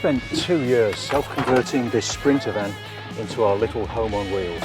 spent 2 years self-converting this Sprinter van into our little home on wheels.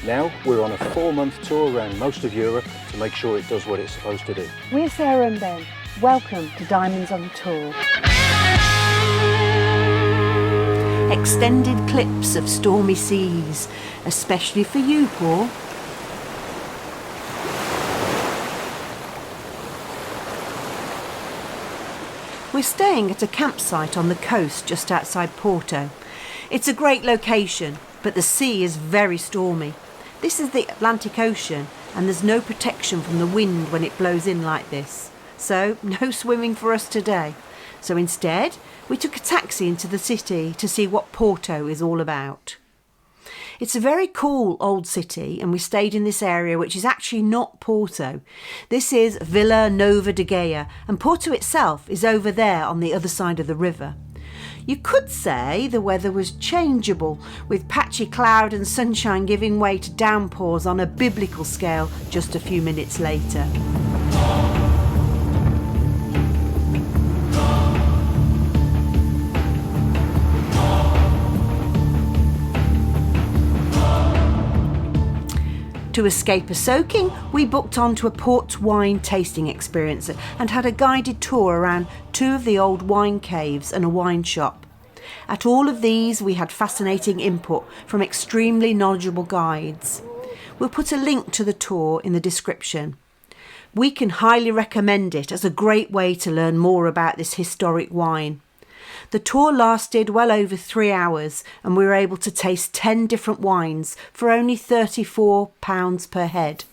Now we're on a 4-month tour around most of Europe to make sure it does what it's supposed to do. We're Sarah and Ben. Welcome to Diamonds on Tour. Extended clips of stormy seas, especially for you, Paul. We're staying at a campsite on the coast just outside Porto. It's a great location, but the sea is very stormy. This is the Atlantic Ocean, and there's no protection from the wind when it blows in like this. So, no swimming for us today. So instead, we took a taxi into the city to see what Porto is all about. It's a very cool old city, and we stayed in this area which is actually not Porto. This is Vila Nova de Gaia, and Porto itself is over there on the other side of the river. You could say the weather was changeable, with patchy cloud and sunshine giving way to downpours on a biblical scale just a few minutes later. To escape a soaking, we booked onto a port wine tasting experience and had a guided tour around 2 of the old wine caves and a wine shop. At all of these, we had fascinating input from extremely knowledgeable guides. We'll put a link to the tour in the description. We can highly recommend it as a great way to learn more about this historic wine. The tour lasted well over 3 hours, and we were able to taste 10 different wines for only £34 per head.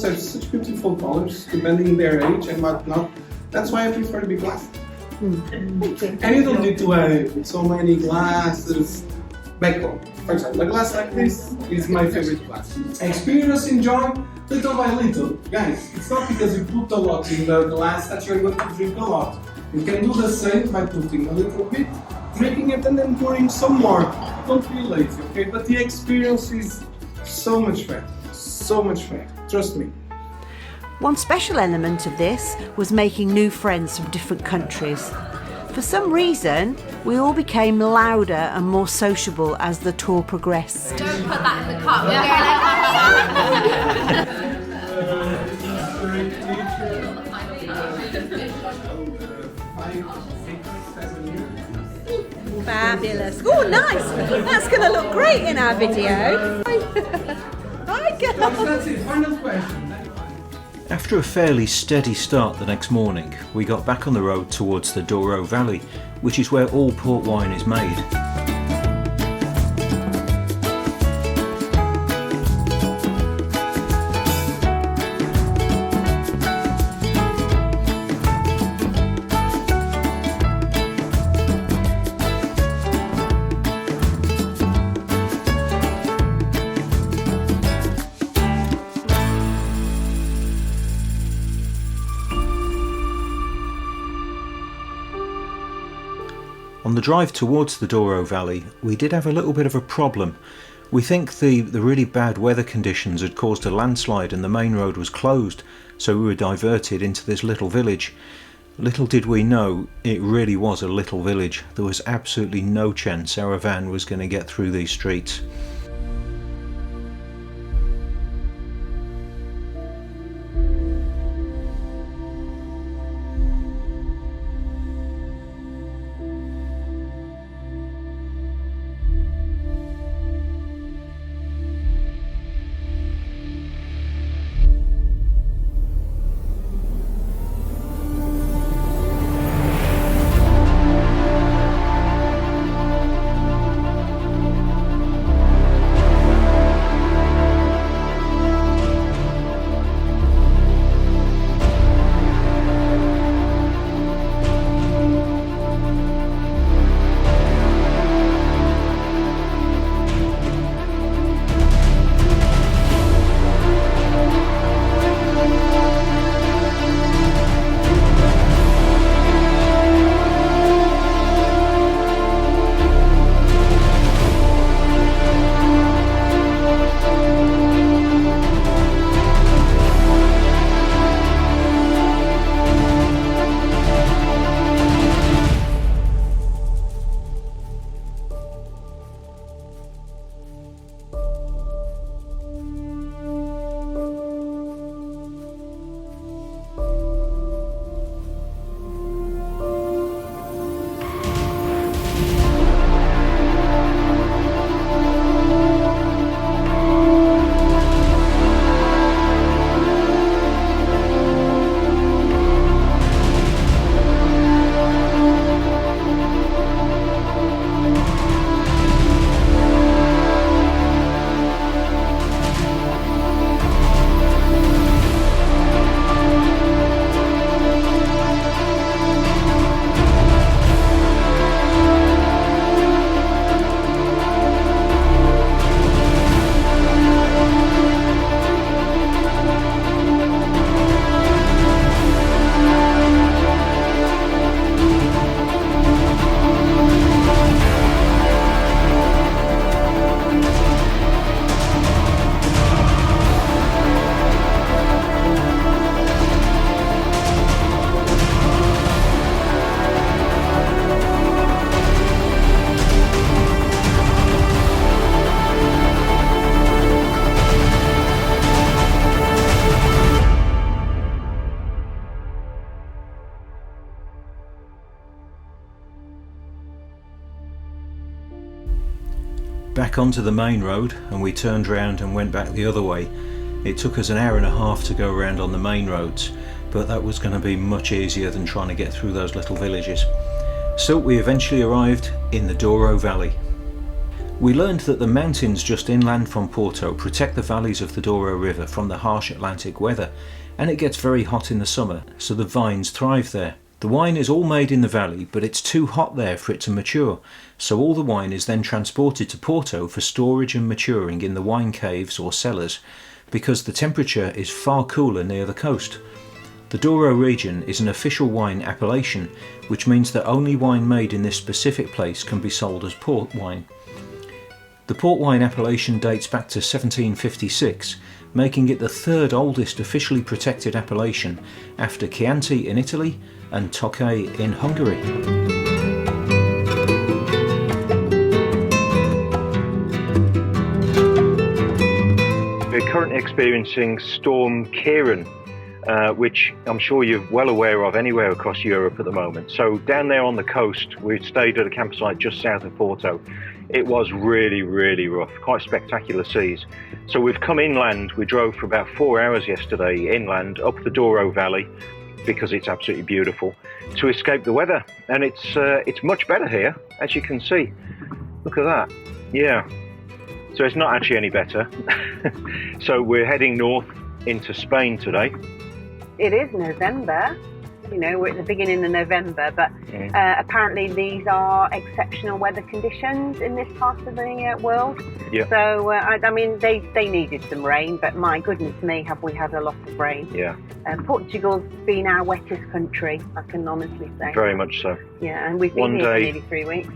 Have such beautiful colors depending their age and whatnot. That's why I prefer the big glass. And you don't need to have so many glasses back home. For example, a glass like this is my favorite glass. Experience, enjoy, little by little. Guys, it's not because you put a lot in the glass that you're going to drink a lot. You can do the same by putting a little bit, drinking it and then pouring some more. Don't be lazy, okay? But the experience is so much better. So much better. Trust me. One special element of this was making new friends from different countries. For some reason, we all became louder and more sociable as the tour progressed. Don't put that in the cup. Fabulous. Oh, nice. That's going to look great in our video. Hi, girls. That's it. Final question. After a fairly steady start the next morning, we got back on the road towards the Douro Valley, which is where all port wine is made. On the drive towards the Douro Valley, we did have a little bit of a problem. We think the really bad weather conditions had caused a landslide and the main road was closed, so we were diverted into this little village. Little did we know, it really was a little village. There was absolutely no chance our van was going to get through these streets. back onto the main road and we turned round and went back the other way. It took us an hour and a half to go around on the main roads, but that was going to be much easier than trying to get through those little villages. So we eventually arrived in the Douro Valley. We learned that the mountains just inland from Porto protect the valleys of the Douro River from the harsh Atlantic weather, and it gets very hot in the summer, so the vines thrive there. The wine is all made in the valley, but it's too hot there for it to mature, so all the wine is then transported to Porto for storage and maturing in the wine caves or cellars, because the temperature is far cooler near the coast. The Douro region is an official wine appellation, which means that only wine made in this specific place can be sold as port wine. The port wine appellation dates back to 1756, making it the third oldest officially protected appellation after Chianti in Italy and Tokaj in Hungary. We're currently experiencing Storm Kieran, which I'm sure you're well aware of anywhere across Europe at the moment. So down there on the coast, we stayed at a campsite just south of Porto. It was really, really rough, quite spectacular seas. So we've come inland. We drove for about 4 hours yesterday inland up the Douro Valley, because it's absolutely beautiful, to escape the weather. And it's much better here, as you can see. Look at that. Yeah. So it's not actually any better. So we're heading north into Spain today. It is November. You know, we're at the beginning of November, but apparently these are exceptional weather conditions in this part of the world. Yeah. So, I mean, they needed some rain, but my goodness me, have we had a lot of rain. Yeah. Portugal's been our wettest country, I can honestly say. Very much so. Yeah, and we've been here for nearly 3 weeks.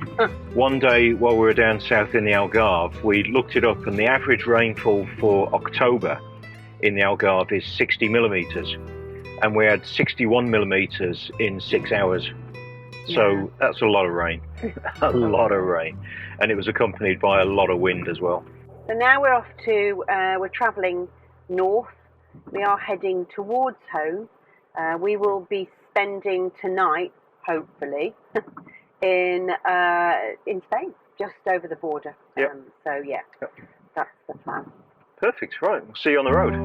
One day while we were down south in the Algarve, we looked it up, and the average rainfall for October in the Algarve is 60 millimetres. And we had 61 millimetres in 6 hours. So that's a lot of rain, a lot of rain. And it was accompanied by a lot of wind as well. So now we're off to, we're travelling north. We are heading towards home. We will be spending tonight, hopefully, in Spain, just over the border. Yep. So yeah, that's the plan. Perfect, right, we'll see you on the road.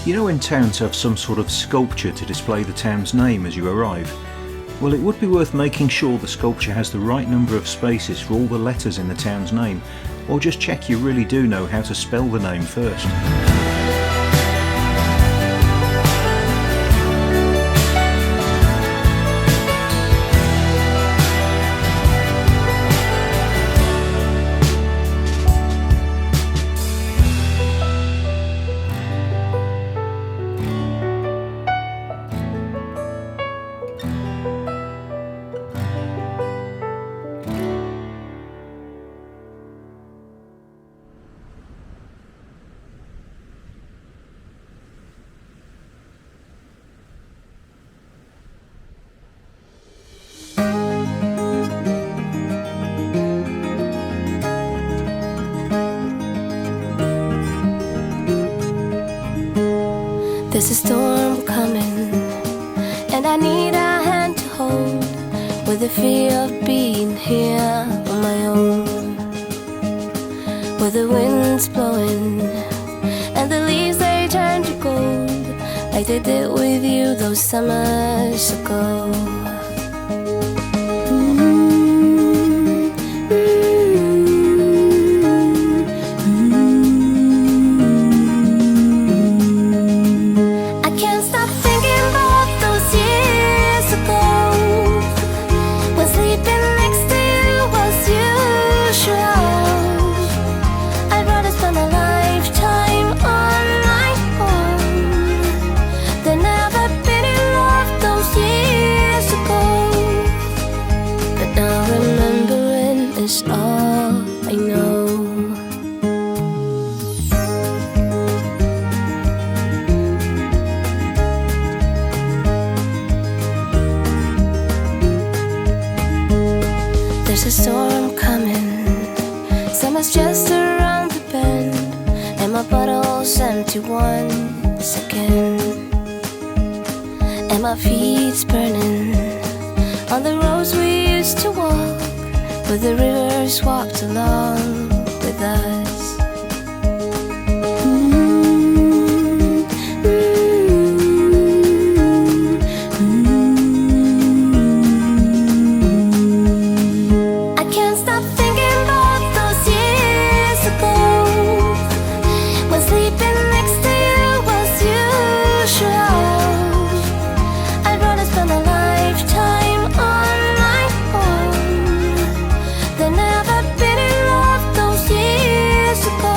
You know when towns have some sort of sculpture to display the town's name as you arrive? Well, it would be worth making sure the sculpture has the right number of spaces for all the letters in the town's name, or just check you really do know how to spell the name first. There's a storm coming, and I need a hand to hold, with the fear of being here on my own. Where the wind's blowing, and the leaves they turn to gold, like they did with you those summers ago. I can't stop thinking about those years ago, when sleeping next to you was usual. I'd rather spend a lifetime on my own than ever been in love those years ago. But now remembering is all I know. There's a storm coming, summer's just around the bend, and my bottle's empty once again. And my feet's burning on the roads we used to walk, where the rivers walked along with us. I can't stop thinking about those years ago, when sleeping next to you was usual. I'd rather spend a lifetime on my own than ever been in love those years ago.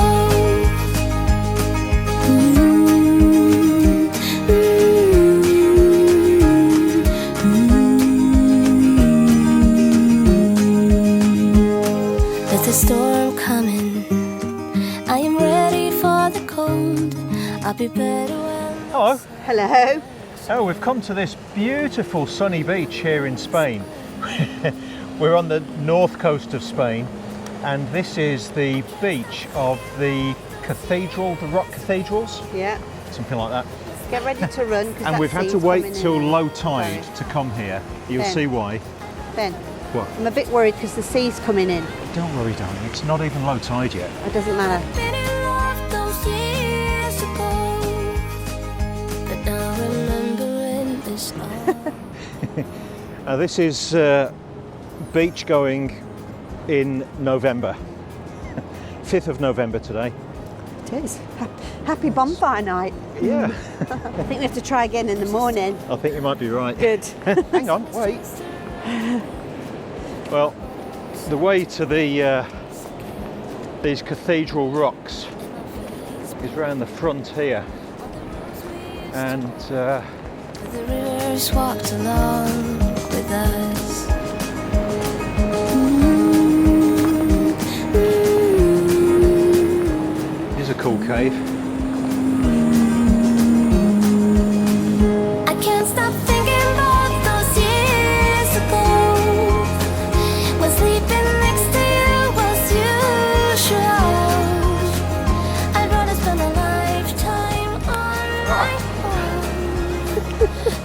There's a storm coming, I am ready for the cold. I'll be better when. Hello. Hello. Oh, we've come to this beautiful sunny beach here in Spain. We're on the north coast of Spain, and this is the beach of the cathedral, the rock cathedrals, Yeah. something like that. Get ready to run. And we've had to wait till low tide to come here. You'll Ben. see why. Ben, What? I'm a bit worried because the sea's coming in. Don't worry, darling. It's not even low tide yet. It doesn't matter. Been in love those years ago, but now remembering is all. This is beach going in November. 5th of November today. It is. Happy bonfire night. Yeah, I think we have to try again in the morning. I think you might be right. Good. Hang on, wait. Well, the way to the these cathedral rocks is round the front here, and The rivers walked along with us. here's a cool cave. I can't stop thinking about those years ago, when sleeping next to you was usual. I'd rather spend a lifetime on my own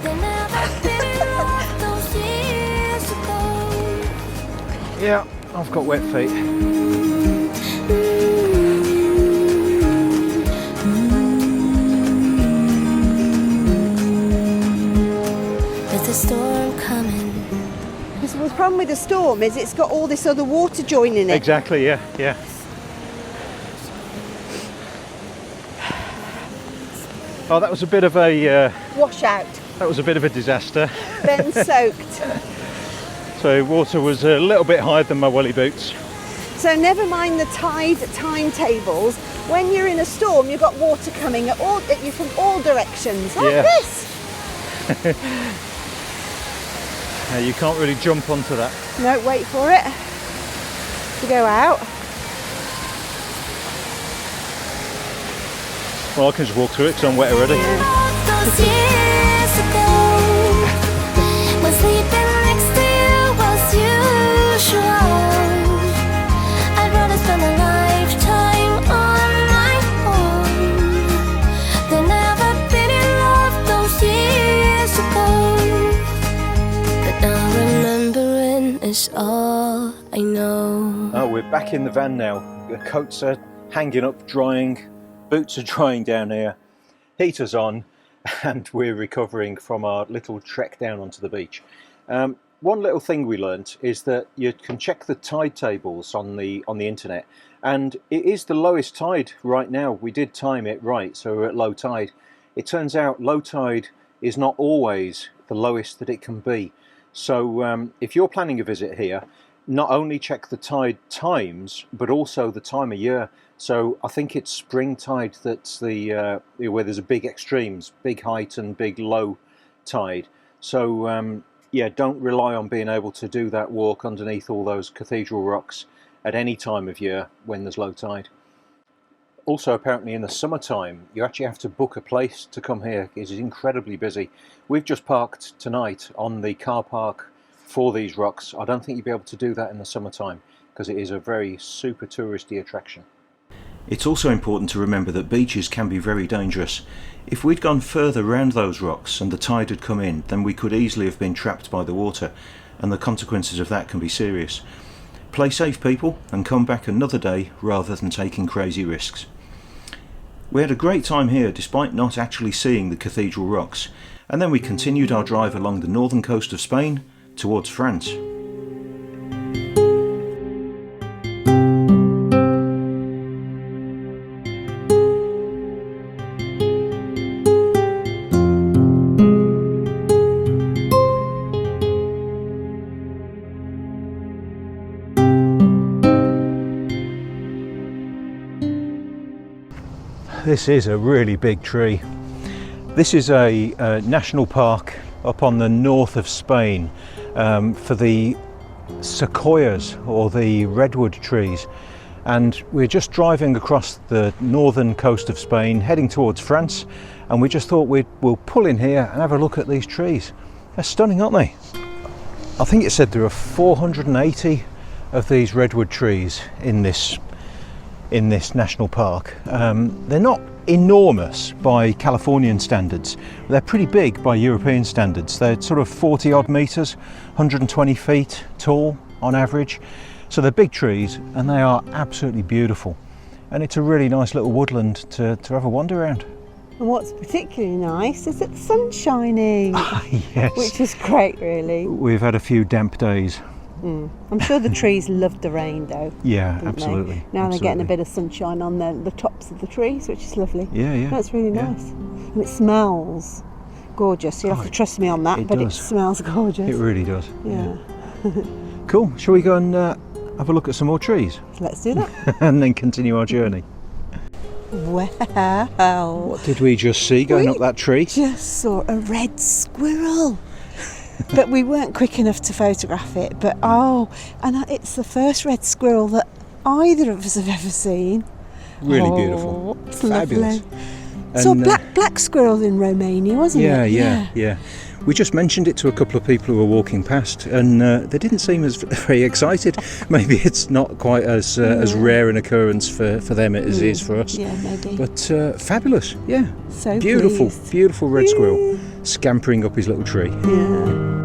than ever been in love those years ago. Yeah, I've got wet feet. There's a storm coming. The problem with the storm is it's got all this other water joining it. Exactly, yeah, yeah. Oh, that was a bit of a Washout. disaster. Ben soaked. So water was a little bit higher than my welly boots. So never mind the tide timetables. When you're in a storm, you've got water coming at you from all directions, like Yes. this. You can't really jump onto that. No, wait for it to go out. Well, I can just walk through it because I'm wet already. Those years ago, when sleeping next to you was usual. I'd rather spend a lifetime on my own than ever been in love those years ago. But now remembering is all I know. Oh, we're back in the van now. The coats are hanging up, drying. Boots are drying down here. Heater's on. and we're recovering from our little trek down onto the beach. One little thing we learnt is that you can check the tide tables on the internet, and it is the lowest tide right now. We did time it right, so we're at low tide. It turns out low tide is not always the lowest that it can be. So if you're planning a visit here, not only check the tide times, but also the time of year. So I think it's spring tide that's the where there's a big extremes, big height and big low tide. So yeah, don't rely on being able to do that walk underneath all those cathedral rocks at any time of year when there's low tide. Also, apparently in the summertime, you actually have to book a place to come here. It is incredibly busy. We've just parked tonight on the car park for these rocks. I don't think you'll be able to do that in the summertime because it is a very super touristy attraction. It's also important to remember that beaches can be very dangerous. If we'd gone further round those rocks and the tide had come in, then we could easily have been trapped by the water, and the consequences of that can be serious. Play safe, people, and come back another day rather than taking crazy risks. We had a great time here despite not actually seeing the cathedral rocks, and then we continued our drive along the northern coast of Spain towards France. This is a really big tree. This is a national park up on the north of Spain for the sequoias, or the redwood trees. And we're just driving across the northern coast of Spain heading towards France, and we just thought we'll pull in here and have a look at these trees. They're stunning, aren't they? I think it said there are 480 of these redwood trees in this national park. They're not enormous by Californian standards. They're pretty big by European standards. They're sort of 40 odd metres, 120 feet tall on average. So they're big trees and they are absolutely beautiful. And it's a really nice little woodland to have a wander around. And what's particularly nice is that the sun's shining, Yes. which is great, really. We've had a few damp days. I'm sure the trees loved the rain, though. Yeah, didn't absolutely. they? Now they're getting a bit of sunshine on the tops of the trees, which is lovely. Yeah. That's really nice. And it smells gorgeous. You'll have to trust me on that, but does. it smells gorgeous. It really does. Yeah. Cool. Shall we go and have a look at some more trees? Let's do that. And then continue our journey. Wow. What did we just see going up that tree? Just saw a red squirrel. But we weren't quick enough to photograph it. But it's the first red squirrel that either of us have ever seen. Really beautiful. It's Fabulous. lovely. So black squirrel in Romania, wasn't it? Yeah. We just mentioned it to a couple of people who were walking past, and they didn't seem as very excited. Maybe it's not quite as rare an occurrence for them as it is for us. Yeah, maybe. But fabulous, yeah. So beautiful, pleased. beautiful red squirrel scampering up his little tree. Yeah.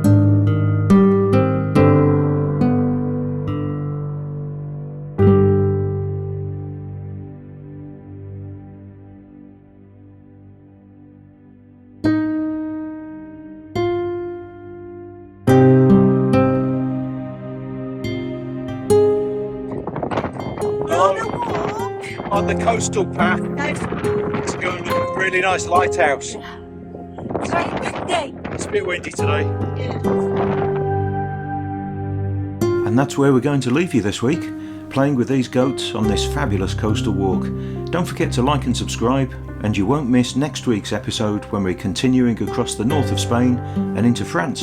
On the coastal path to go and look at a really nice lighthouse. It's a bit windy today. And that's where we're going to leave you this week, playing with these goats on this fabulous coastal walk. Don't forget to like and subscribe, and you won't miss next week's episode when we're continuing across the north of Spain and into France.